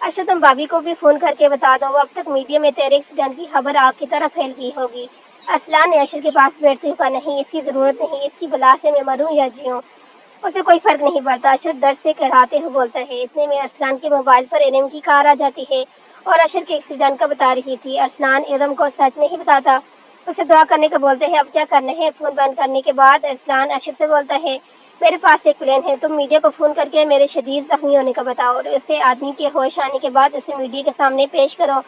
اشر تم بابی کو بھی فون کر کے بتا دو، اب تک میڈیا میں تیرے ایکسیڈنٹ کی خبر آگ کی طرح پھیل گئی ہوگی۔ ارسلان نے اشر کے پاس بیٹھتے ہوئے کہا، نہیں اس کی ضرورت نہیں، اس کی بلا سے میں مروں یا جیوں اسے کوئی فرق نہیں پڑتا۔ اشر درد سے کڑھاتے ہوئے بولتا ہے۔ اتنے میں ارسلان کے موبائل پر ارم کی کار آ جاتی ہے اور اشر کے ایکسیڈنٹ کا بتا رہی تھی۔ ارسلان ارم کو سچ نہیں بتاتا، اسے دعا کرنے کا بولتے ہیں۔ اب کیا کرنا ہے؟ فون بند کرنے کے بعد ارسلان اشر سے بولتا ہے، میرے پاس ایک پلان ہے، تم میڈیا کو فون کر کے میرے شدید زخمی ہونے کا بتاؤ اور اسے آدمی کے ہوش آنے کے بعد اسے میڈیا کے سامنے پیش کرو۔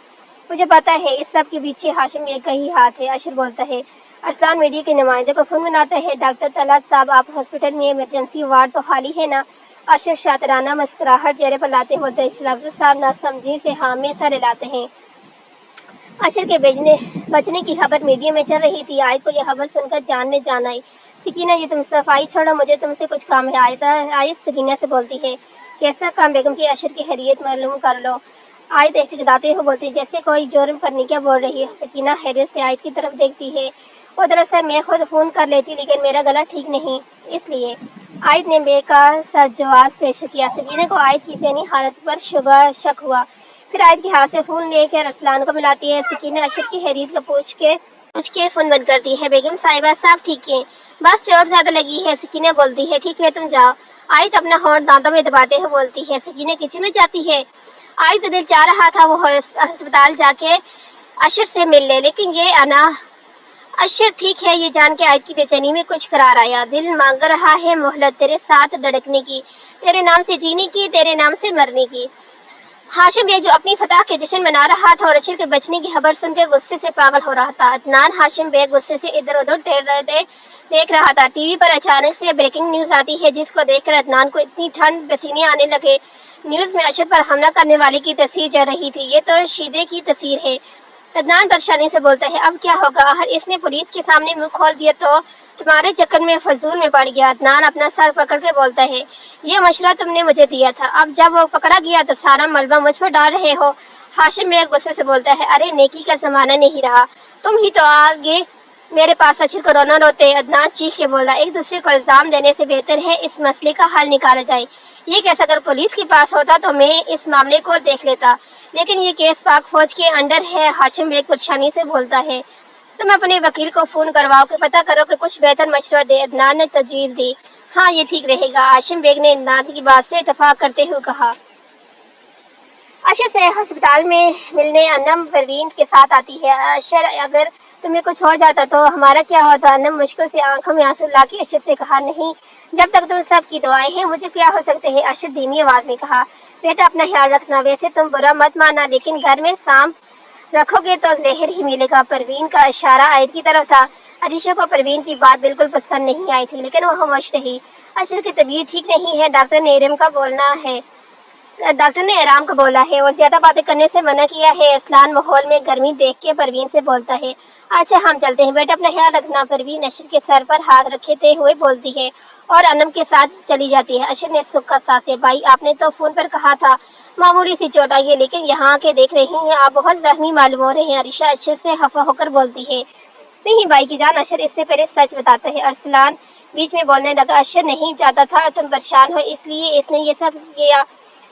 مجھے پتا ہے اس سب کے پیچھے ہاشم بیگ کا ہی ہاتھ ہے۔ اشر بولتا ہے۔ ارسلان میڈیا کے نمائندے کو فون بناتا ہے، ڈاکٹر طلعت صاحب آپ ہاسپٹل میں ایمرجنسی وارڈ تو خالی ہے نا؟ اشر شاطرانہ مسکراہٹ چہرے پر لاتے ہوتے ڈاکٹر صاحب ناسمجھی سے ہاں میں سر ہلاتے ہیں۔ اشر کے بچنے کی خبر میڈیا میں چل رہی تھی۔ عائد کو یہ خبر سن کر جان میں جان آئی۔ سکینہ یہ تم صفائی چھوڑو، مجھے تم سے کچھ کام ہے۔ عائد سکینہ سے بولتی ہے، کیسا کام بیگم جی؟ اشر کی خیریت معلوم کر لو۔ عائد ہچکچاتے ہوئے بولتی، جیسے کوئی جرم کرنے کیا بول رہی ہے؟ سکینہ حیرت سے عائد کی طرف دیکھتی ہے۔ وہ دراصل میں خود فون کر لیتی لیکن میرا گلا ٹھیک نہیں اس لیے۔ عائد نے بے کا سا جواز پیش کیا۔ سکینہ کو عائد کی ذہنی حالت پر شک ہوا، پھر عائد کے ہاتھ سے فون لے کر ارسلان کو ملاتی ہے۔ سکینہ اشر کی خیریت کا پوچھ کے فون بند کرتی ہے۔ بیگم صاحبہ صاحب ٹھیک ہے، بس چوٹ زیادہ لگی ہے۔ سکینہ بولتی ہے، ٹھیک ہے تم جاؤ۔ عائد اپنا ہونٹ دانتوں میں دباتے ہوئے بولتی ہے۔ سکینہ کچن میں جاتی ہے۔ عائد کا دل چاہ رہا تھا وہ ہسپتال جا کے اشر سے مل لے، لیکن یہ انا اشر ٹھیک ہے یہ جان کے عائد کی بے چینی میں کچھ قرار آیا۔ دل مانگ رہا ہے مہلت، تیرے ساتھ دھڑکنے کی، تیرے نام سے جینے کی، تیرے نام سے مرنے کی۔ ہاشم بیگ جو اپنی فتح کے جشن منا رہا تھا اور اشر کے بچنے کی خبر سن کے غصے سے پاگل ہو رہا تھا۔ عدنان ہاشم بیگ غصے سے ادھر ادھر دیکھ رہا تھا۔ ٹی وی پر اچانک سے بریکنگ نیوز آتی ہے جس کو دیکھ کر عدنان کو اتنی ٹھنڈ پسینے آنے لگے۔ نیوز میں اشر پر حملہ کرنے والے کی تصویر چل رہی تھی۔ یہ تو شیدے کی تصویر ہے۔ عدنان پریشانی سے بولتا ہے، اب کیا ہوگا؟ اس نے پولیس کے سامنے منہ کھول دیا تو تمہارے چکر میں فضول میں پڑ گیا۔ عدنان اپنا سر پکڑ کے بولتا ہے، یہ مشورہ تم نے مجھے دیا تھا، اب جب وہ پکڑا گیا تو سارا ملبہ مجھ پر ڈال رہے ہو۔ ہاشم بیگ غصے سے بولتا ہے، ارے نیکی کا زمانہ نہیں رہا، تم ہی تو آگے میرے پاس اشر کو رونا روتے۔ عدنان چیخ کے بولا، ایک دوسرے کو الزام دینے سے بہتر ہے اس مسئلے کا حل نکالا جائے۔ یہ کیس اگر پولیس کے پاس ہوتا تو میں اس معاملے کو دیکھ لیتا، لیکن یہ کیس پاک فوج کے انڈر ہے۔ ہاشم بیگ پریشانی سے بولتا ہے، تم اپنے وکیل کو فون کرواؤ کہ پتہ کرو کہ کچھ بہتر مشورہ دے۔ عدنان نے تجویز دی، ہاں یہ ٹھیک رہے گا۔ ہاشم بیگ نے عدنان کی بات سے اتفاق کرتے ہوئے کہا۔ اشر سے ہسپتال میں ملنے انم پروین کے ساتھ آتی ہے۔ اشر اگر تمہیں کچھ ہو جاتا تو ہمارا کیا ہوتا؟ انم مشکل سے آنکھوں میں آنسو لا کے اشر سے کہا، نہیں جب تک تم سب کی دعائیں ہیں مجھے کیا ہو سکتے ہیں۔ اشر دھیمی آواز میں کہا، بیٹا اپنا خیال رکھنا، ویسے تم برا مت ماننا لیکن گھر میں سانپ رکھو گے تو زہر ہی ملے گا۔ پروین کا اشارہ عائد کی طرف تھا۔ عریشہ کو پروین کی بات بالکل پسند نہیں آئی تھی لیکن وہ خاموش رہی۔ اشر کی طبیعت ٹھیک نہیں ہے، ڈاکٹر نے آرام کا بولا ہے، وہ زیادہ باتیں کرنے سے منع کیا ہے۔ ارسلان ماحول میں گرمی دیکھ کے پروین سے بولتا ہے، اچھا ہم چلتے ہیں، بیٹا اپنا خیال رکھنا۔ پروین اشر کے سر پر ہاتھ رکھتے ہوئے بولتی ہے اور انم کے ساتھ چلی جاتی ہے۔ اشر نے سکھ کا ساتھ لیا، بھائی آپ نے تو فون پر کہا تھا معمولی سی چوٹ آئی ہے لیکن یہاں کے دیکھ رہی ہیں آپ بہت زخمی معلوم ہو رہے ہیں۔ عریشہ اشر سے خفا ہو کر بولتی ہے، نہیں بھائی کی جان، اشر اس سے پہلے سچ بتاتا ہے۔ ارسلان بیچ میں بولنے لگا، اشر نہیں چاہتا تھا تم پریشان ہو اس لیے اس نے یہ سب کیا۔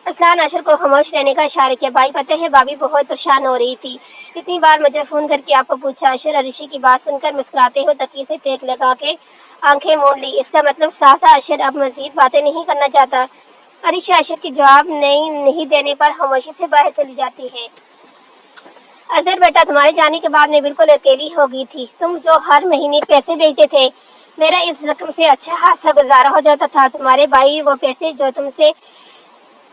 ارسلان اشر کو خاموش رہنے کا اشارہ کیا، بھائی پتہ ہے بھابھی بہت پریشان ہو رہی تھی، اتنی بار مجھے فون کر کے آپ کو پوچھا۔ اشر عریشہ کی بات سن کر مسکراتے ہوئے تکیے سے ٹیک لگا کے آنکھیں موڑ لی۔ اس کا مطلب صاف تھا اشر اب مزید باتیں نہیں کرنا چاہتا۔ عریشہ اشر کے جواب نہیں دینے پر خاموشی سے باہر چلی جاتی ہے۔ اظہر بیٹا تمہارے جانے کے بعد میں بالکل اکیلی ہو گئی تھی، تم جو ہر مہینے پیسے بھیجتے تھے میرا اس رقم سے اچھا خاصا گزارا ہو جاتا تھا۔ تمہارے بھائی وہ پیسے جو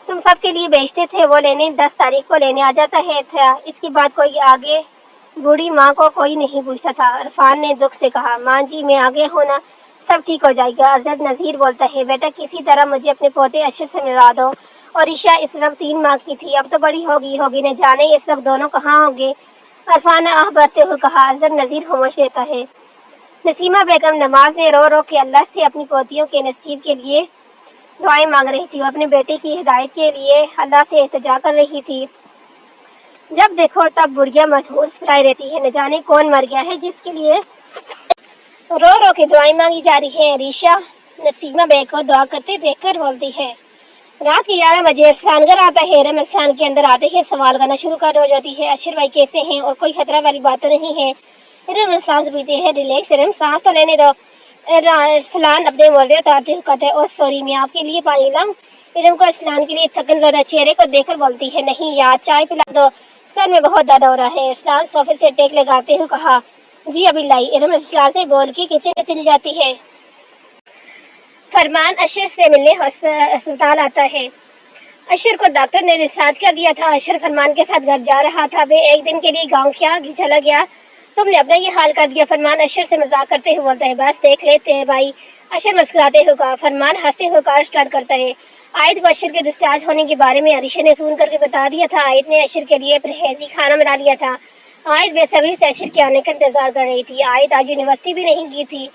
تم سب کے لیے بیچتے تھے وہ لینے 10 تاریخ کو لینے آ جاتا ہے تھا۔ اس کی بات کوئی آگے بوڑھی ماں کو کوئی نہیں پوچھتا تھا۔ عرفان نے دکھ سے کہا، ماں جی میں آگے ہوں نا، سب ٹھیک ہو جائے گا۔ اظہر نذیر بولتا ہے، بیٹا کسی طرح مجھے اپنے پوتے اشر سے ملا دو۔ اور عائشہ اس وقت 3 ماہ کی تھی، اب تو بڑی ہوگی نہ جانے اس وقت دونوں کہاں ہوں گے۔ عرفان نے آہ بھرتے ہوئے کہا۔ اظہر نذیر خاموش رہتا ہے۔ نسیمہ بیگم نماز میں رو رو کے اللہ سے اپنی پوتیوں کے نصیب کے لیے دعائیں مانگ رہی تھی اور اپنے بیٹے کی ہدایت کے لیے اللہ سے التجا کر رہی تھی۔ جب دیکھو تب بڑھیا محفوظ پڑائی رہتی ہے، نہ جانے کون مر گیا ہے جس کے لیے رو رو کے دعائیں مانگی جا رہی ہیں۔ عریشہ نسیمہ بیگ کو دعا کرتے دیکھ کر بولتی ہے، رات کے 11 بجے ارسلان گھر آتا ہے۔ ارم ارسلان کے اندر آتے ہی سوال کرنا شروع کر ہو جاتی ہے، اشر بھائی کیسے ہیں اور کوئی خطرہ والی بات تو نہیں ہے؟ ارم ارسلان سے پوچھتے ہیں، ریلیکس ارم، سانس تو لینے دو۔ ارسلان اپنے موزے اتارتے ہوئے کہتا ہے، او سوری، میں آپ کے لیے پانی لاؤں؟ ارم کو ارسلان کے لیے تھکن زدہ چہرے کو دیکھ کر بولتی ہے، نہیں یار، چائے پلا دو، سر میں بہت درد ہو رہا ہے۔ ارسلان صوفے سے ٹیک لگاتے ہوئے کہا، جی ابھی لائی۔ ارم ارسلان سے بول کے کچن میں چلی جاتی ہے۔ فرمان اشر سے ملنے ہسپتال آتا ہے۔ اشر کو ڈاکٹر نے ڈسچارج کر دیا تھا۔ اشر فرمان کے ساتھ گھر جا رہا تھا۔ وہ ایک دن کے لیے گاؤں کیا چلا گیا، تم نے اپنا یہ حال کر دیا۔ فرمان اشر سے مذاق کرتے ہوئے بولتا ہے، بس دیکھ لیتے ہیں بھائی۔ اشر مسکراتے ہوئے کہا۔ فرمان ہنستے ہوئے کار سٹارٹ کرتا ہے۔ عائد کو اشر کے ڈسچارج ہونے کے بارے میں عریشہ نے فون کر کے بتا دیا تھا۔ عائد نے اشر کے لیے پرہیزی کھانا بنا لیا تھا۔ عائد بے صبری سے اشر کے آنے کا انتظار کر رہی تھی۔ عائد آج یونیورسٹی بھی نہیں گئی تھی۔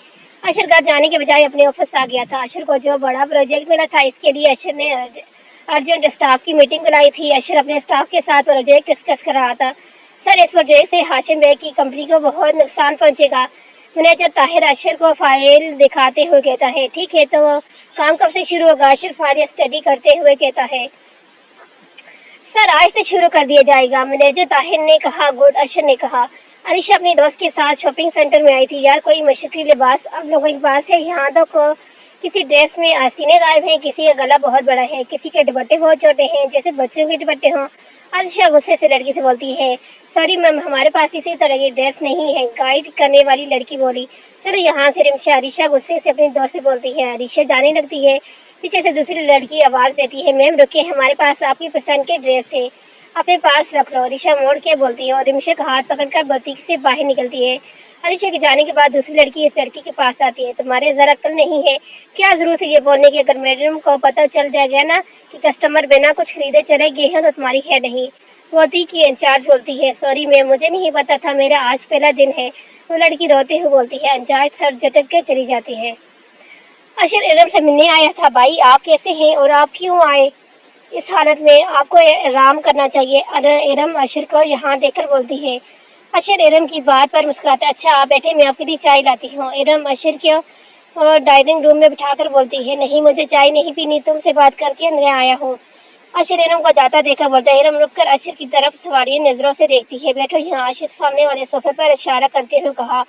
اشر گھر جانے کے بجائے اپنے آفس آ گیا تھا۔ اشر کو جو بڑا پروجیکٹ ملا تھا، اس کے لیے اشر نے ارجنٹ اسٹاف کی میٹنگ بلائی تھی۔ اشر اپنے اسٹاف کے ساتھ پروجیکٹ ڈسکس کر رہا تھا۔ سر، اس پروجیکٹ سے ہاشم بیگ کی کمپنی کو بہت نقصان پہنچے گا۔ مینیجر طاہر اشر کو فائل دکھاتے ہوئے کہتا ہے، ٹھیک ہے، تو کام کب سے شروع ہوگا؟ اشر فائل اسٹڈی کرتے ہوئے کہتا ہے، سر آج سے شروع کر دیا جائے گا۔ مینیجر طاہر نے کہا، گڈ۔ اشر نے کہا، عریشہ اپنی دوست کے ساتھ شاپنگ سینٹر میں آئی تھی۔ یار کوئی مشرقی لباس آپ لوگوں کے پاس ہے؟ یہاں تو کسی ڈریس میں آستینے غائب ہیں، کسی کا گلا بہت بڑا ہے، کسی کے دوپٹے بہت چھوٹے ہیں، جیسے بچوں کے دوپٹے ہوں۔ عریشہ غصے سے لڑکی سے بولتی ہے، سوری میم، ہمارے پاس اسی طرح کی ڈریس نہیں ہے۔ گائیڈ کرنے والی لڑکی بولی، چلو یہاں سے رمشا۔ عریشہ غصے سے اپنی دوست سے بولتی ہے۔ عریشہ جانے لگتی ہے۔ پیچھے سے دوسری لڑکی آواز دیتی ہے، میم رکیے، ہمارے پاس آپ کی پسند کے ڈریس ہے، اپنے پاس رکھ لو۔ عریشہ موڑ کے بولتی ہے اور رمشا کا ہاتھ پکڑ کر بوتیک سے باہر نکلتی ہے۔ عریشہ کے جانے کے بعد دوسری لڑکی اس لڑکی کے پاس آتی ہے، تمہارے ذرا عقل نہیں ہے؟ کیا ضرورت ہے یہ بولنے کی؟ اگر میڈم کو پتہ چل جائے گا نا کہ کسٹمر بنا کچھ خریدے چلے گئے ہیں تو تمہاری خیر نہیں۔ بوتیک کی انچارج بولتی ہے، سوری میم، مجھے نہیں پتا تھا، میرا آج پہلا دن ہے۔ وہ لڑکی روتے ہوئے بولتی ہے۔ انچارج سر جھٹک کے چلی جاتی ہے۔ اشر ارم سے ملنے آیا تھا۔ بھائی آپ کیسے ہیں اور آپ کیوں آئے؟ اس حالت میں آپ کو آرام کرنا چاہیے۔ ارم اشر کو یہاں دیکھ کر بولتی ہے۔ اشر ارم کی بات پر مسکراتا ہے، اچھا آپ بیٹھے، میں آپ کے لیے چائے لاتی ہوں۔ ارم اشر کو ڈائننگ روم میں بٹھا کر بولتی ہے، نہیں مجھے چائے نہیں پینی، تم سے بات کر کے میں آیا ہوں۔ اشر ارم کو جاتا دیکھ کر بولتا ہے۔ ارم رک کر اشر کی طرف سواری نظروں سے دیکھتی ہے، بیٹھو یہاں۔ اشر سامنے والے صوفے پر اشارہ کرتے ہوئے کہا۔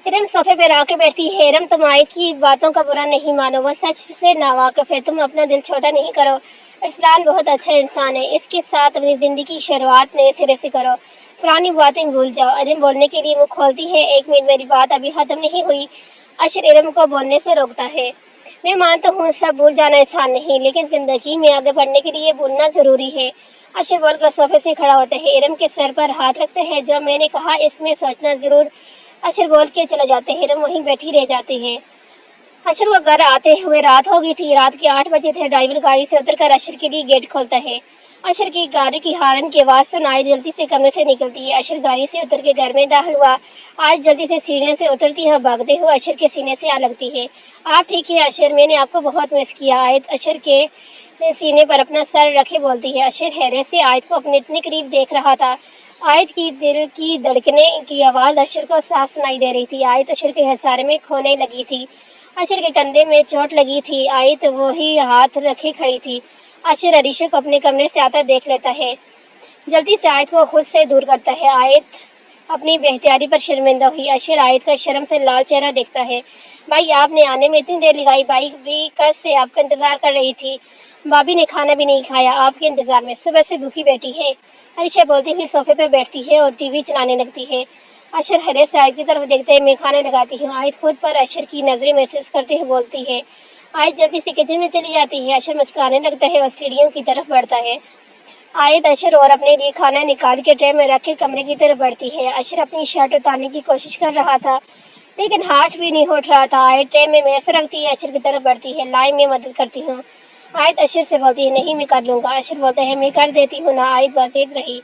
ارم صوفے پر آ کے بیٹھتی ہے۔ ارم تم عائد کی باتوں کا برا نہیں مانو، وہ سچ سے ناواقف ہے، تم اپنا دل چھوٹا نہیں کرو۔ ارسلان بہت اچھا انسان ہے، اس کے ساتھ اپنی زندگی کی شروعات نئے سرے سے کرو، پرانی باتیں بھول جاؤ۔ ارم بولنے کے لیے منہ کھولتی ہے، ایک منٹ، میری بات ابھی ختم نہیں ہوئی۔ اشر ارم کو بولنے سے روکتا ہے، میں مانتا ہوں سب بھول جانا آسان نہیں، لیکن زندگی میں آگے بڑھنے کے لیے بھولنا ضروری ہے۔ اشر بول کر صوفے سے کھڑا ہوتا ہے، ارم کے سر پر ہاتھ رکھتا ہے، جو میں نے کہا اس میں سوچنا ضرور۔ اشر بول کے چلا جاتے ہیں۔ ارم وہیں بیٹھی رہ جاتی ہے۔ اشر کو گھر آتے ہوئے رات ہو گئی تھی، رات کے 8 بجے تھے۔ ڈرائیور گاڑی سے اتر کر اشر کے لیے گیٹ کھولتا ہے۔ اشر کی گاڑی کی ہارن کی آواز سن عائد جلدی سے کمرے سے نکلتی ہے۔ اشر گاڑی سے اتر کے گھر میں داخل ہوا۔ عائد جلدی سے سیڑھیوں سے اترتی ہے اور بھاگتے ہوئے اشر کے سینے سے آ لگتی ہے۔ آپ ٹھیک ہیں اشر؟ میں نے آپ کو بہت مس کیا۔ عائد اشر کے سینے پر اپنا سر رکھے بولتی ہے۔ اشر حیرت سے عائد کو اپنے اتنے قریب دیکھ رہا تھا۔ عائد کی دل کی دھڑکنے کی آواز اشر کو صاف سنائی دے رہی تھی۔ عائد اشر کے حصارے میں کھونے لگی تھی۔ اشر کے کندھے میں چوٹ لگی تھی۔ عائد وہی ہاتھ رکھے کھڑی تھی۔ اشر عریشہ کو اپنے کمرے سے آتا دیکھ لیتا ہے، جلدی سے عائد کو خود سے دور کرتا ہے۔ عائد اپنی بے اختیاری پر شرمندہ ہوئی۔ اشر عائد کا شرم سے لال چہرہ دیکھتا ہے۔ بھائی آپ نے آنے میں اتنی دیر لگائی، بھائی بھی کل سے آپ کا انتظار کر رہی تھی، بھابھی نے کھانا بھی نہیں کھایا آپ کے انتظار میں، صبح سے بھوکی بیٹھی ہے۔ عریشہ بولتی ہوئی صوفے پہ بیٹھتی ہے اور ٹی وی چلانے لگتی ہے۔ اشر حیرت سے عائد کی طرف دیکھتے ہیں، میں کھانا لگاتی ہوں۔ عائد خود پر اشر کی نظریں محسوس کرتے ہوئے بولتی ہے۔ عائد جلدی سے کچن میں چلی جاتی ہے۔ اشر مسکرانے لگتا ہے اور سیڑھیوں کی طرف بڑھتا ہے۔ عائد اشر اور اپنے لیے کھانا نکال کے ٹرے میں رکھ کے کمرے کی طرف بڑھتی ہے۔ اشر اپنی شرٹ اتارنے کی کوشش کر رہا تھا، لیکن ہاتھ بھی نہیں اٹھ رہا تھا۔ عائد ٹرے میں میز پر رکھتی ہے، اشر کی طرف بڑھتی ہے، لائیں میں مدد کرتی ہوں۔ عائد اشر سے بولتی ہے، نہیں میں کر لوں گا۔ اشر بولتا ہے، میں کر دیتی ہوں نا۔ عائد بازید رہی۔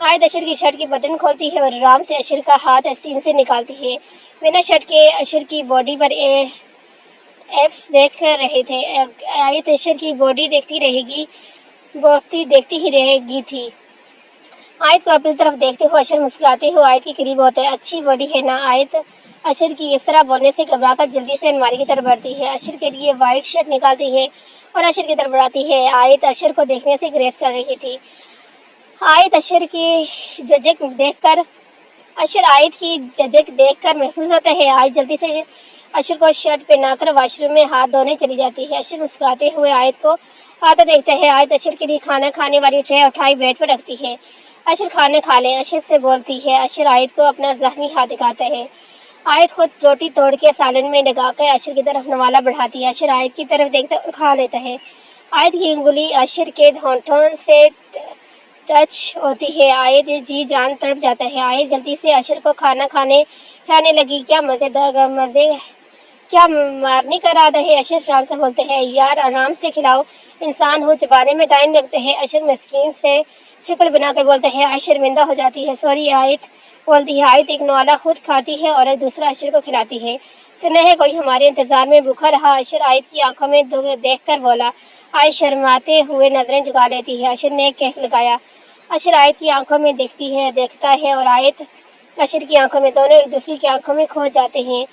عائد اشر کی شرٹ کی بٹن کھولتی ہے اور آرام سے اشر کا ہاتھ سین سے نکالتی ہے۔ بنا شرٹ کے اشر کی باڈی پر ایپس دیکھ رہے تھے۔ عائد اشر کی باڈی دیکھتی ہی رہ گئی تھی۔ عائد کو اپنی طرف دیکھتے ہوئے اشر مسکراتے ہوئے عائد کے قریب ہوتا ہے، اچھی باڈی ہے نا عائد؟ اشر کی اس طرح بولنے سے گھبرا کر جلدی سے الماری کی طرف بڑھتی ہے، اشر کے لیے وائٹ شرٹ نکالتی ہے اور اشر کی طرف بڑھاتی ہے۔ آیت اشر کو دیکھنے سے گریز کر رہی تھی۔ آیت اشر کی جھجک دیکھ کر محفوظ ہوتا ہے۔ آیت جلدی سے اشر کو شرٹ پہنا کر واش روم میں ہاتھ دھونے چلی جاتی ہے۔ اشر مسکراتے ہوئے آیت کو آتا دیکھتا ہے۔ آیت اشر کے لیے کھانا کھانے والی ٹرے اٹھائی بیڈ پر رکھتی ہے۔ اشر کھانا کھا لیں، اشر سے بولتی ہے۔ اشر آیت کو اپنا زخمی ہاتھ دکھاتا ہے۔ آیت خود روٹی توڑ کے سالن میں لگا کر اشر کی طرف نوالا بڑھاتی ہے۔ اشر آیت کی طرف دیکھتا اور کھا لیتا ہے۔ آیت کی انگلی اشر کے ہونٹوں سے ٹچ ہوتی ہے۔ آیت جی جان تڑپ جاتا ہے۔ آیت جلدی سے اشر کو کھانا کھلانے لگی۔ کیا مارنے کا ارادہ ہے؟ اشر شان سے بولتے ہیں۔ یار آرام سے کھلاؤ، انسان ہو چبانے میں ٹائم لگتا ہے۔ اشر مسکین سے شکل بنا کر بولتا ہے۔ آیت شرمندہ ہو جاتی ہے۔ سوری آیت بولتی ہے۔ آیت ایک نوالا خود کھاتی ہے اور ایک دوسرا اشر کو کھلاتی ہے۔ سنا ہے کوئی ہمارے انتظار میں بھوکا رہا؟ اشر آیت کی آنکھوں میں دیکھ کر بولا۔ آیت شرماتے ہوئے نظریں جھکا لیتی ہے۔ اشر نے کہہ لگایا۔ اشر آیت کی آنکھوں میں دیکھتا ہے اور آیت اشر کی آنکھوں میں، دونوں ایک دوسرے کی آنکھوں میں کھو جاتے ہیں۔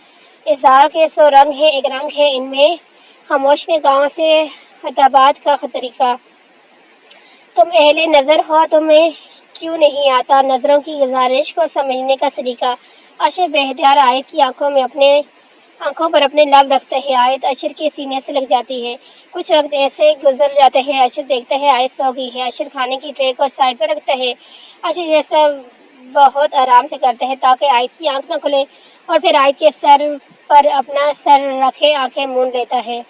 اظہار کے سو رنگ ہیں، ایک رنگ ہے ان میں خاموش نگاہوں سے خطابات کا طریقہ۔ تم اہل نظر ہو، تمہیں کیوں نہیں آتا نظروں کی گزارش کو سمجھنے کا سلیقہ؟ اشر بے اختیار آیت کی آنکھوں پر اپنے لب رکھتا ہے۔ آیت اشر کے سینے سے لگ جاتی ہے۔ کچھ وقت ایسے گزر جاتا ہے۔ اشر دیکھتا ہے آیت سو گئی ہے۔ اشر کھانے کی ٹرے کو سائڈ پر رکھتا ہے۔ اشر جیسا بہت آرام سے کرتا ہے تاکہ آیت کی آنکھ نہ کھلے، اور پھر آیت کے سر پر اپنا سر رکھے آنکھیں مون لیتا ہے۔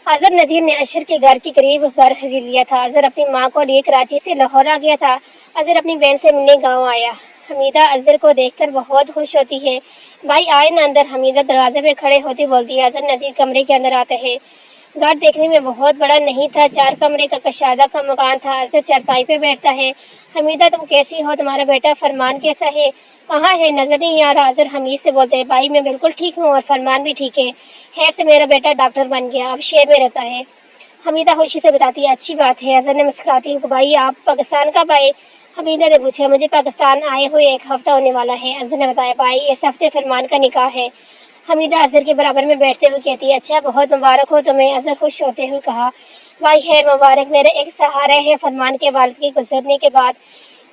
اظہر نذیر نے اشر کے گھر کے قریب گھر خرید لیا تھا۔ اظہر اپنی ماں کو لیے کراچی سے لاہور آ گیا تھا۔ اظہر اپنی بہن سے ملنے گاؤں آیا۔ حمیدہ اظہر کو دیکھ کر بہت خوش ہوتی ہے۔ بھائی آئے نا اندر، حمیدہ دروازے پہ کھڑے ہوتی بولتی ہے۔ اظہر نذیر کمرے کے اندر آتا ہے۔ گھر دیکھنے میں بہت بڑا نہیں تھا، 4 کمرے کا کشادہ کا مکان تھا۔ اظہر چارپائی پہ بیٹھتا ہے۔ حمیدہ تم کیسی ہو؟ تمہارا بیٹا فرمان کیسا ہے؟ کہاں ہے؟ نظر نہیں آ رہا۔ اظہر حمید سے بولتے ہیں۔ بھائی میں بالکل ٹھیک ہوں اور فرمان بھی ٹھیک ہے، خیر سے میرا بیٹا ڈاکٹر بن گیا، اب شہر میں رہتا ہے۔ حمیدہ خوشی سے بتاتی ہے۔ اچھی بات ہے۔ اظہر نے مسکراتی ہوئی، بھائی آپ پاکستان کب آئے؟ حمیدہ نے پوچھا۔ مجھے پاکستان آئے ہوئے 1 ہفتہ ہونے والا ہے۔ اظہر نے بتایا۔ بھائی اس ہفتے فرمان کا نکاح ہے۔ حمیدہ اظہر کے برابر میں بیٹھتے ہوئے کہتی ہے۔ اچھا، بہت مبارک ہو تمہیں۔ اظہر خوش ہوتے ہوئے کہا۔ بھائی خیر مبارک، میرا ایک سہارا ہے۔ فرمان کے والد کے گزرنے کے بعد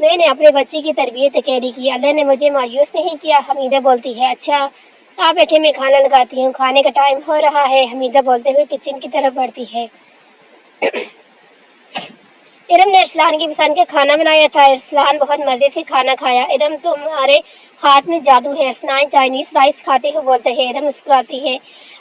میں نے اپنے بچے کی تربیت اکیلی کی، اللہ نے مجھے مایوس نہیں کیا۔ حمیدہ بولتی ہے۔ اچھا آپ بیٹھے، میں کھانا لگاتی ہوں، کھانے کا ٹائم ہو رہا ہے۔ حمیدہ بولتے ہوئے کچن کی طرف بڑھتی ہے۔ ارم نے ارسلان کی پسند کا کھانا بنایا تھا۔ ارسلان بہت مزے سے کھانا کھایا۔ ارم تمہارے ہاتھ میں جادو ہے۔ ارسلان چائنیز رائس کھاتے ہوئے بولتے ہیں۔ ارم مسکراتی ہے۔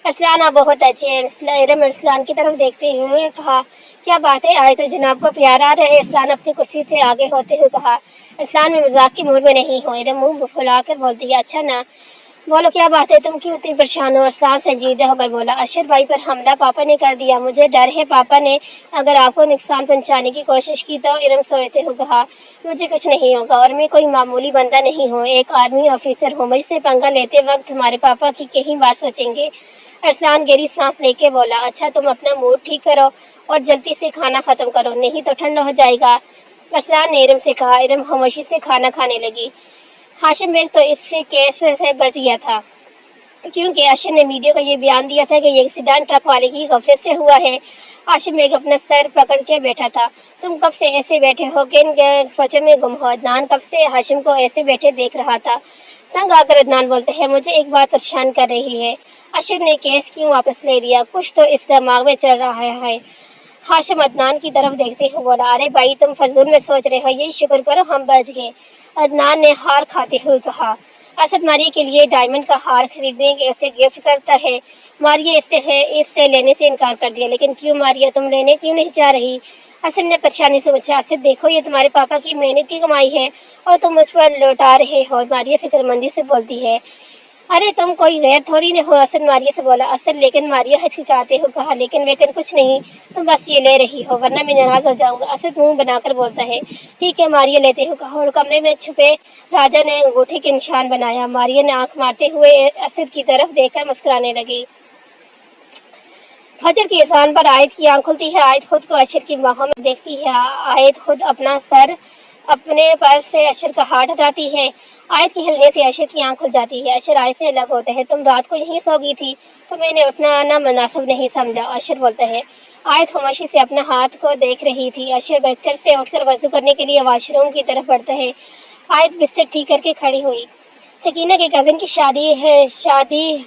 ارسلان آپ بہت اچھے ہیں۔ ارم ارسلان کی طرف دیکھتے ہوئے کہا۔ کیا بات ہے، آج تو جناب کو پیار آ رہا ہے۔ ارسلان اپنی کرسی سے آگے ہوتے ہوئے کہا۔ ارسلان میں مذاق کے موڈ میں نہیں ہوں۔ ارم منہ پھلا کر بولتی ہے۔ اچھا نا، بولو کیا بات ہے، تم کیوں اتنی پریشان ہو؟ ارسلان سنجیدہ ہو کر بولا۔ اشر بھائی پر حملہ پاپا نے کر دیا، مجھے ڈر ہے پاپا نے اگر آپ کو نقصان پہنچانے کی کوشش کی تو۔ ارم سوچتے ہوئے کہا۔ مجھے کچھ نہیں ہوگا اور میں کوئی معمولی بندہ نہیں ہوں، ایک آرمی آفیسر ہوں، مجھ سے پنگا لیتے وقت ہمارے پاپا کی کئی بار سوچیں گے۔ ارسلان گہری سانس لے کے بولا۔ اچھا تم اپنا موڈ ٹھیک کرو اور جلدی سے کھانا ختم کرو، نہیں تو ٹھنڈا ہو جائے گا، ارسلان نے ارم سے کہا۔ ارم خاموشی سے کھانا کھانے لگی۔ ہاشم بیگ تو اس کیس سے بچ گیا تھا کیونکہ اشر نے میڈیا کو یہ بیان دیا تھا کہ یہ ایکسیڈنٹ ٹرک والے کی غفلت سے ہوا ہے۔ ہاشم بیگ اپنا سر پکڑ کے بیٹھا تھا۔ تم کب سے ایسے بیٹھے ہو؟ کن سوچوں میں گم ہو؟ عدنان کب سے ہاشم کو ایسے بیٹھے دیکھ رہا تھا۔ تنگ آ کر عدنان بولتے ہیں۔ مجھے ایک بات پریشان کر رہی ہے، اشر نے کیس کیوں واپس لے لیا؟ کچھ تو اس دماغ میں چل رہا ہے۔ ہاشم عدنان کی طرف دیکھتے ہوئے بولا۔ ارے بھائی تم فضول میں سوچ رہے ہو، یہی شکر کرو ہم بچ گئے، عدنان نے ہار کھاتے ہوئے کہا۔ اسد ماریہ کے لیے ڈائمنڈ کا ہار خریدنے کے اسے گفٹ کرتا ہے، ماریہ اس سے لینے سے انکار کر دیا۔ لیکن کیوں ماریہ، تم لینے کیوں نہیں چاہ رہی؟ اسد نے پریشانی سے پوچھا۔ اسد دیکھو یہ تمہارے پاپا کی محنت کی کمائی ہے اور تم مجھ پر لوٹا رہے ہو، ماریہ فکر مندی سے بولتی ہے۔ ارے تم کوئی غیر تھوڑی نہ ہو، اسد ماریہ سے بولا۔ اسد لیکن ماریہ ہچکچاتے ہوئے کہا۔ لیکن کچھ نہیں، تم بس یہ لے رہی ہو ورنہ میں ناراض ہو جاؤں گا۔ اسد منہ بنا کر بولتا ہے۔ ٹھیک ہے، ماریہ لیتے ہوئے کہا، اور کمرے میں چھپے راجا نے انگوٹھی کے نشان بنایا۔ ماریہ نے آنکھ مارتے ہوئے اسد کی طرف دیکھ کر مسکرانے لگی۔ فجر کی اذان پر آیت کی آنکھ کھلتی ہے۔ آیت خود کو اشر کی باہوں میں دیکھتی ہے۔ آیت خود اپنا سر اپنے پاس سے اشر کا ہاتھ ہٹاتی ہے۔ آیت کے ہلنے سے اشر کی آنکھ کھل جاتی ہے۔ اشر آیت سے الگ ہوتا ہے۔ تم رات کو یہیں سو گئی تھی تو میں نے اٹھنا آنا مناسب نہیں سمجھا، اشر بولتا ہے۔ آیت خاموشی سے اپنا ہاتھ کو دیکھ رہی تھی۔ اشر بستر سے اٹھ کر وضو کرنے کے لیے واش روم کی طرف بڑھتا ہے۔ آیت بستر ٹھیک کر کے کھڑی ہوئی۔ سکینہ کے کزن کی شادی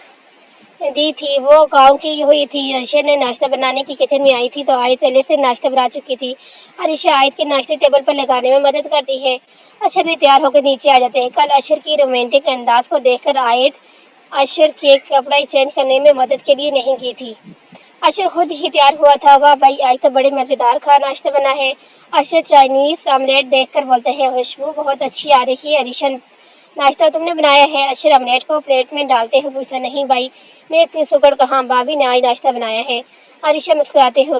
دی تھی، وہ گاؤں کی ہوئی تھی۔ عائشہ نے ناشتہ بنانے کی کچن میں آئی تھی تو آیت پہلے سے ناشتہ بنا چکی تھی۔ عائشہ آیت کے ناشتے ٹیبل پر لگانے میں مدد کرتی ہے۔ اشر بھی تیار ہو کے نیچے آ جاتے ہیں۔ کل اشر کی رومانٹک انداز کو دیکھ کر آیت اشر کے کپڑے چینج کرنے میں مدد کے لیے نہیں کی تھی۔ اشر خود ہی تیار ہوا تھا۔ واہ بھائی، آج تو بڑے مزیدار ناشتہ بنا ہے۔ اشر چائنیز آملیٹ دیکھ کر بولتا ہے، خوشبو بہت اچھی آ رہی ہے۔ عائشہ، ناشتہ تم نے بنایا ہے؟ اشر آملیٹ کو پلیٹ میں ڈالتے ہوئے پوچھتا، نہیں بھائی، میں اتنی سکڑ کہاں، بھابھی نے آج ناشتہ بنایا ہے۔ عائشہ مسکراتے ہوئے